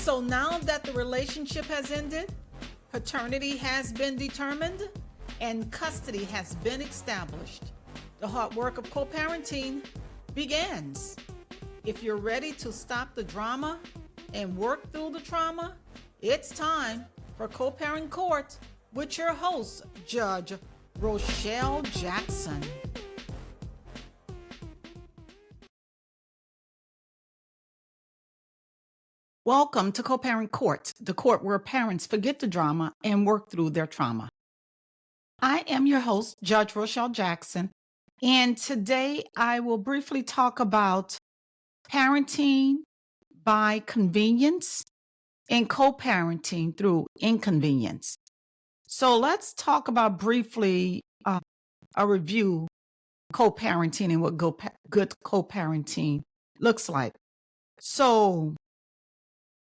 So now that the relationship has ended, paternity has been determined, and custody has been established, the hard work of co-parenting begins. If you're ready to stop the drama and work through the trauma, it's time for Co-Parent Court with your host, Judge Rochelle Jackson. Welcome to Co-Parent Court, the court where parents forget the drama and work through their trauma. I am your host, Judge Rochelle Jackson, and today I will briefly talk about parenting by convenience and co-parenting through inconvenience. So let's talk about briefly a review co-parenting and what good co-parenting looks like. So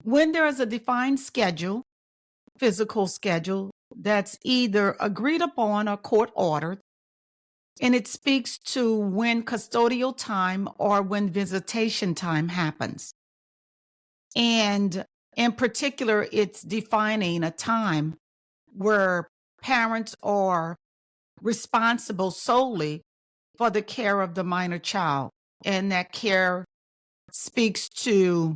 when there is a defined schedule, physical schedule, that's either agreed upon or court ordered, and it speaks to when custodial time or when visitation time happens. And in particular, it's defining a time where parents are responsible solely for the care of the minor child. And that care speaks to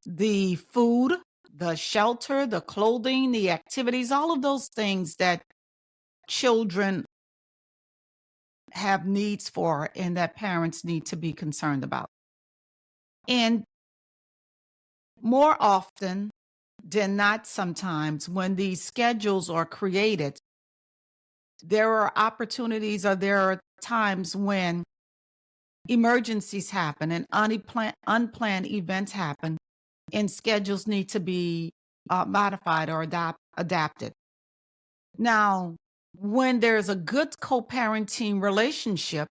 the food, the shelter, the clothing, the activities, all of those things that children have needs for and that parents need to be concerned about. And more often than not, sometimes when these schedules are created, there are opportunities or there are times when emergencies happen and unplanned events happen, and schedules need to be modified or adapted. Now, when there's a good co-parenting relationship,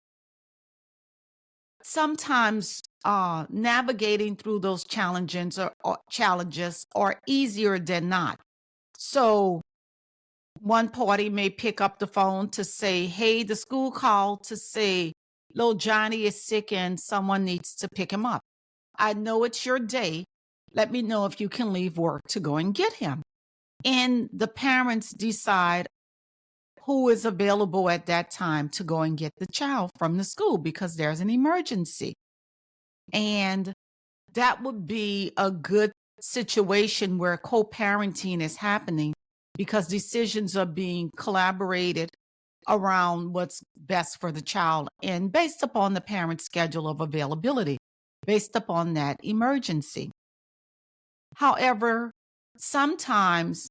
sometimes navigating through those challenges are easier than not. So one party may pick up the phone to say, hey, the school called to say, little Johnny is sick and someone needs to pick him up. I know it's your day. Let me know if you can leave work to go and get him. And the parents decide who is available at that time to go and get the child from the school because there's an emergency. And that would be a good situation where co-parenting is happening because decisions are being collaborated around what's best for the child and based upon the parent's schedule of availability, based upon that emergency. However, sometimes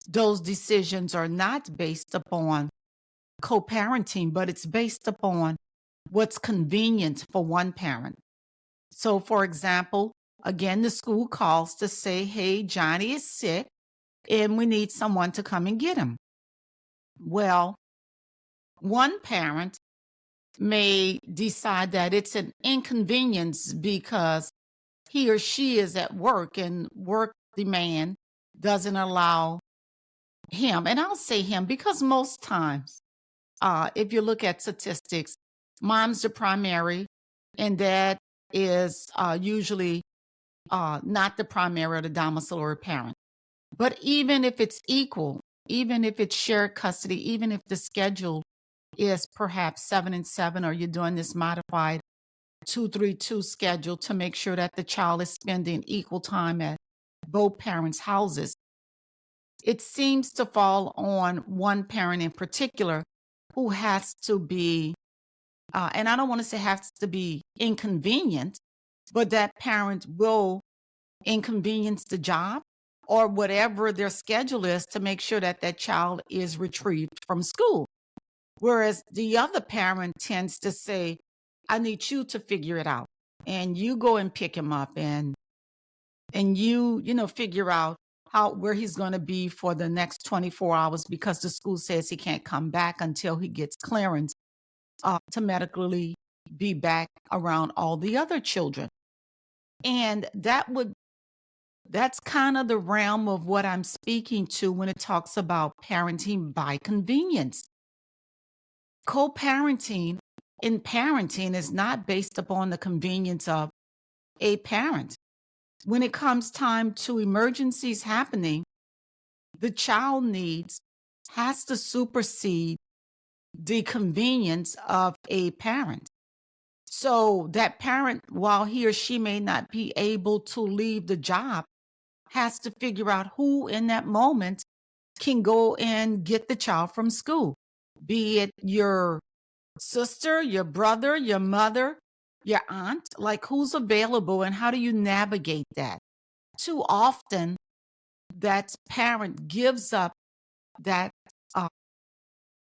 those decisions are not based upon co-parenting, but it's based upon what's convenient for one parent. So, for example, again, the school calls to say, hey, Johnny is sick and we need someone to come and get him. Well, one parent may decide that it's an inconvenience because he or she is at work and work demand doesn't allow him. And I'll say him because most times, if you look at statistics, mom's the primary and dad is usually not the primary or the domiciliary parent. But even if it's equal, even if it's shared custody, even if the schedule is perhaps 7 and 7, or you're doing this modified 2-3-2 schedule to make sure that the child is spending equal time at both parents' houses, it seems to fall on one parent in particular who has to be, and I don't want to say has to be inconvenient, but that parent will inconvenience the job or whatever their schedule is to make sure that that child is retrieved from school. Whereas the other parent tends to say, I need you to figure it out. And you go and pick him up and you figure out where he's going to be for the next 24 hours because the school says he can't come back until he gets clearance to medically be back around all the other children. And that's kind of the realm of what I'm speaking to when it talks about parenting by convenience. Co-parenting in parenting is not based upon the convenience of a parent. when it comes time to emergencies happening, the child needs has to supersede the convenience of a parent. So that parent, while he or she may not be able to leave the job, has to figure out who in that moment can go and get the child from school, be it your sister, your brother, your mother, your aunt, like who's available and how do you navigate that? Too often, that parent gives up that uh,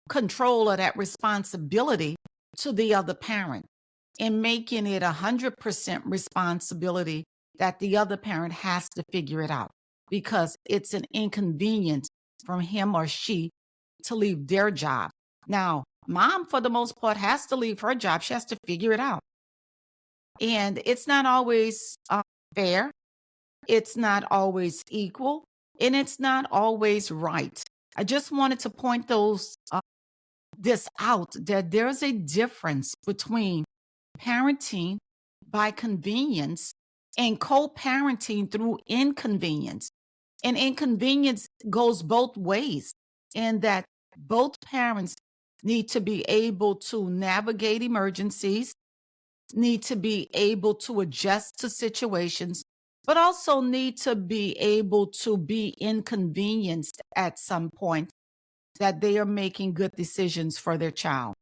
control or that responsibility to the other parent and making it 100% responsibility that the other parent has to figure it out because it's an inconvenience from him or she to leave their job. Now, mom, for the most part, has to leave her job. She has to figure it out. And it's not always fair. It's not always equal. And it's not always right. I just wanted to point this out that there's a difference between parenting by convenience and co-parenting through inconvenience. And inconvenience goes both ways in that both parents need to be able to navigate emergencies, need to be able to adjust to situations, but also need to be able to be inconvenienced at some point that they are making good decisions for their child.